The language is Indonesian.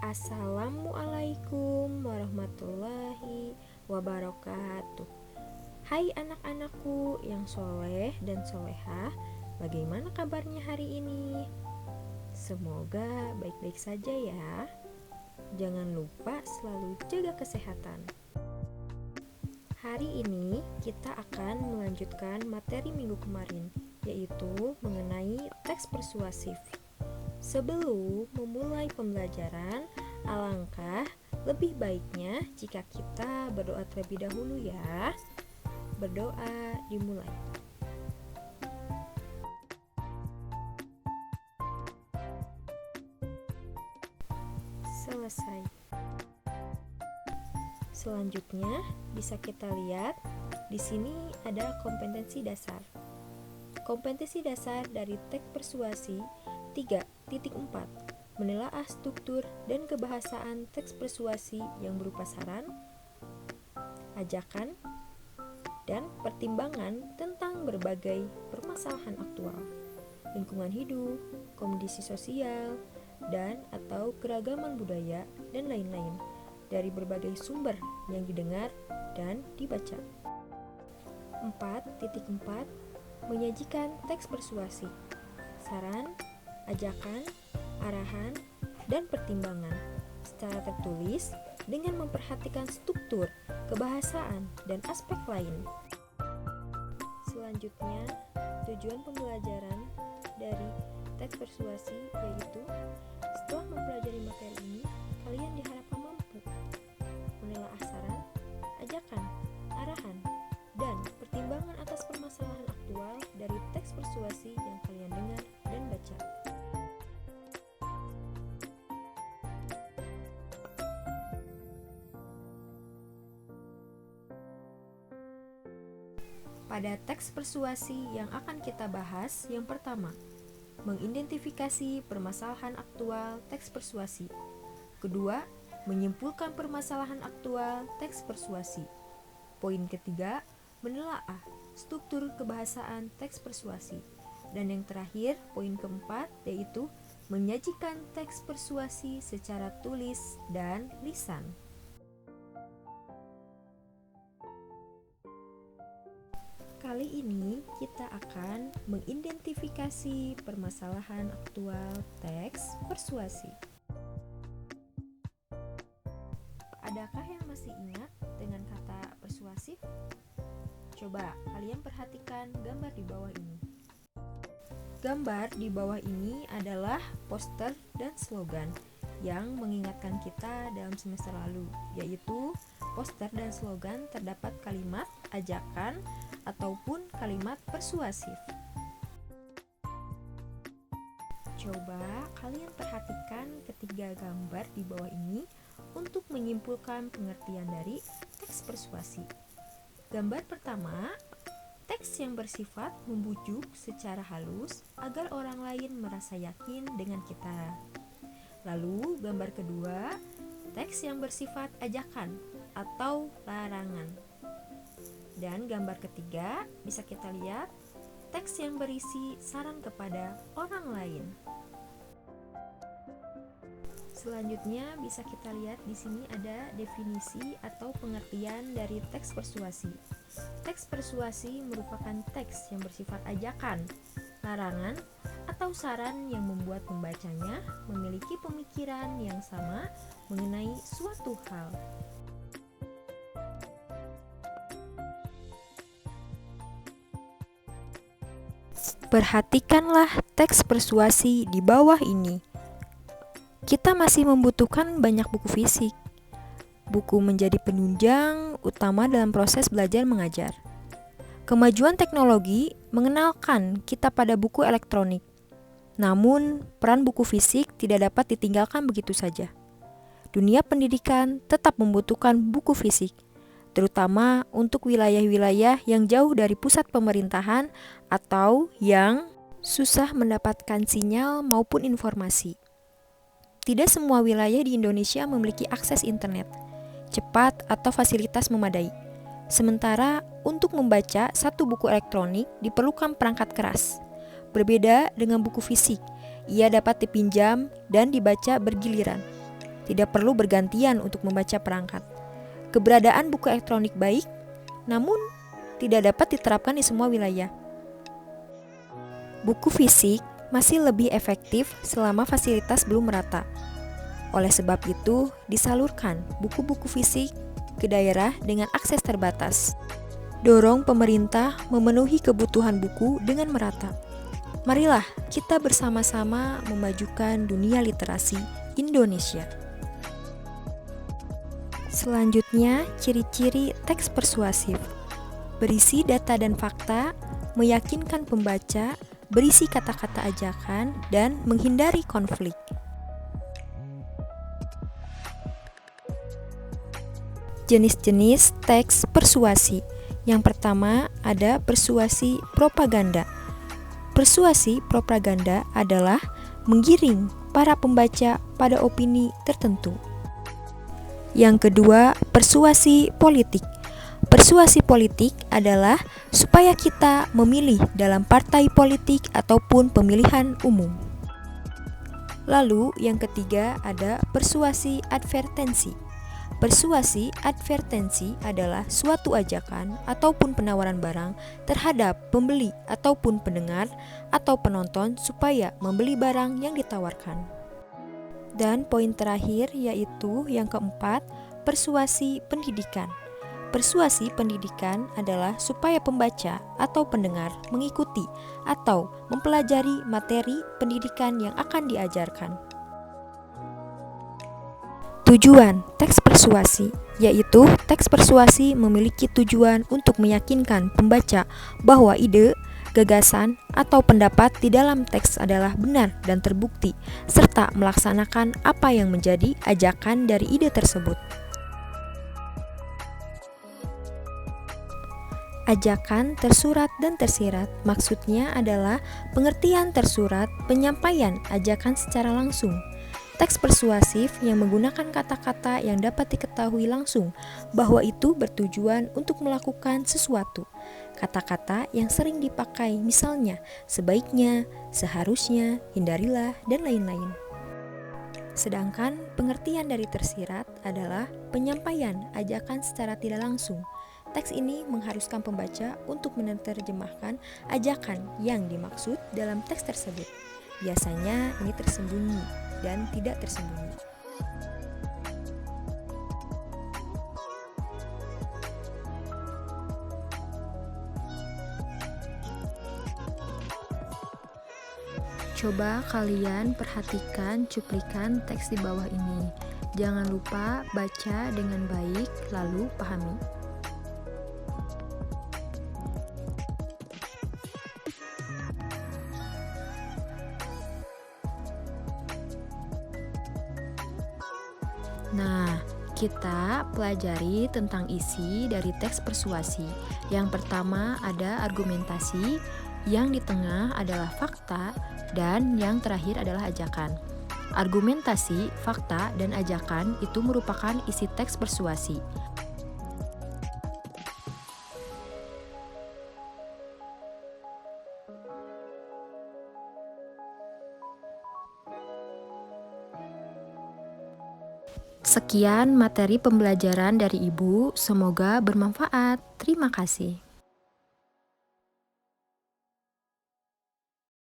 Assalamualaikum warahmatullahi wabarakatuh. Hai anak-anakku yang soleh dan solehah, bagaimana kabarnya hari ini? Semoga baik-baik saja ya. Jangan lupa selalu jaga kesehatan. Hari ini kita akan melanjutkan materi minggu kemarin, yaitu mengenai teks persuasif. Sebelum memulai pembelajaran, alangkah lebih baiknya jika kita berdoa terlebih dahulu ya. Berdoa dimulai. Selesai. Selanjutnya bisa kita lihat di sini ada kompetensi dasar. Kompetensi dasar dari teks persuasi 3.4 menelaah struktur dan kebahasaan teks persuasi yang berupa saran, ajakan, dan pertimbangan tentang berbagai permasalahan aktual, lingkungan hidup, kondisi sosial, dan atau keragaman budaya, dan lain-lain dari berbagai sumber yang didengar dan dibaca. 4.4 menyajikan teks persuasi, saran, ajakan, arahan, dan pertimbangan secara tertulis dengan memperhatikan struktur, kebahasaan, dan aspek lain. Selanjutnya, tujuan pembelajaran dari teks persuasi yaitu setelah mempelajari materi ini, kalian diharapkan mampu menelaah saran, ajakan, arahan, dan pertimbangan atas permasalahan aktual dari teks persuasi yang kalian dengar dan baca. Pada teks persuasi yang akan kita bahas, yang pertama, mengidentifikasi permasalahan aktual teks persuasi. Kedua, menyimpulkan permasalahan aktual teks persuasi. Poin ketiga, menelaah struktur kebahasaan teks persuasi. Dan yang terakhir, poin keempat, yaitu menyajikan teks persuasi secara tulis dan lisan. Kali ini kita akan mengidentifikasi permasalahan aktual teks persuasi. Adakah yang masih ingat dengan kata persuasif? Coba kalian perhatikan gambar di bawah ini. Gambar di bawah ini adalah poster dan slogan yang mengingatkan kita dalam semester lalu, yaitu poster dan slogan terdapat kalimat ajakan ataupun kalimat persuasif. Coba kalian perhatikan ketiga gambar di bawah ini untuk menyimpulkan pengertian dari teks persuasi. Gambar pertama, teks yang bersifat membujuk secara halus agar orang lain merasa yakin dengan kita. Lalu gambar kedua, teks yang bersifat ajakan atau larangan. Dan gambar ketiga bisa kita lihat teks yang berisi saran kepada orang lain. Selanjutnya bisa kita lihat di sini ada definisi atau pengertian dari teks persuasi. Teks persuasi merupakan teks yang bersifat ajakan, larangan, atau saran yang membuat pembacanya memiliki pemikiran yang sama mengenai suatu hal. Perhatikanlah teks persuasi di bawah ini. Kita masih membutuhkan banyak buku fisik. Buku menjadi penunjang utama dalam proses belajar mengajar. Kemajuan teknologi mengenalkan kita pada buku elektronik. Namun, peran buku fisik tidak dapat ditinggalkan begitu saja. Dunia pendidikan tetap membutuhkan buku fisik, terutama untuk wilayah-wilayah yang jauh dari pusat pemerintahan atau yang susah mendapatkan sinyal maupun informasi. Tidak semua wilayah di Indonesia memiliki akses internet cepat atau fasilitas memadai. Sementara untuk membaca satu buku elektronik diperlukan perangkat keras. Berbeda dengan buku fisik, ia dapat dipinjam dan dibaca bergiliran. tidak perlu bergantian untuk membaca perangkat. Keberadaan buku elektronik baik, namun tidak dapat diterapkan di semua wilayah. Buku fisik masih lebih efektif selama fasilitas belum merata. Oleh sebab itu, disalurkan buku-buku fisik ke daerah dengan akses terbatas. Dorong pemerintah memenuhi kebutuhan buku dengan merata. Marilah kita bersama-sama memajukan dunia literasi Indonesia. Selanjutnya, ciri-ciri teks persuasif. Berisi data dan fakta, meyakinkan pembaca, berisi kata-kata ajakan, dan menghindari konflik. Jenis-jenis teks persuasi. Yang pertama ada persuasi propaganda. Persuasi propaganda adalah menggiring para pembaca pada opini tertentu. Yang kedua, persuasi politik. Persuasi politik adalah supaya kita memilih dalam partai politik ataupun pemilihan umum. Lalu yang ketiga ada persuasi advertensi. Persuasi advertensi adalah suatu ajakan ataupun penawaran barang terhadap pembeli ataupun pendengar atau penonton supaya membeli barang yang ditawarkan. Dan poin terakhir yaitu yang keempat, persuasi pendidikan. Persuasi pendidikan adalah supaya pembaca atau pendengar mengikuti atau mempelajari materi pendidikan yang akan diajarkan. Tujuan teks persuasi, yaitu teks persuasi memiliki tujuan untuk meyakinkan pembaca bahwa ide, gagasan, atau pendapat di dalam teks adalah benar dan terbukti, serta melaksanakan apa yang menjadi ajakan dari ide tersebut. Ajakan tersurat dan tersirat maksudnya adalah pengertian tersurat, penyampaian ajakan secara langsung. Teks persuasif yang menggunakan kata-kata yang dapat diketahui langsung bahwa itu bertujuan untuk melakukan sesuatu. Kata-kata yang sering dipakai misalnya sebaiknya, seharusnya, hindarilah, dan lain-lain. Sedangkan pengertian dari tersirat adalah penyampaian ajakan secara tidak langsung. Teks ini mengharuskan pembaca untuk menerjemahkan ajakan yang dimaksud dalam teks tersebut. Biasanya ini tersembunyi dan tidak tersembunyi. Coba kalian perhatikan cuplikan teks di bawah ini. Jangan lupa baca dengan baik lalu pahami. Nah, kita pelajari tentang isi dari teks persuasi. Yang pertama ada argumentasi, yang di tengah adalah fakta, dan yang terakhir adalah ajakan. Argumentasi, fakta, dan ajakan itu merupakan isi teks persuasi. Sekian materi pembelajaran dari Ibu, semoga bermanfaat. Terima kasih.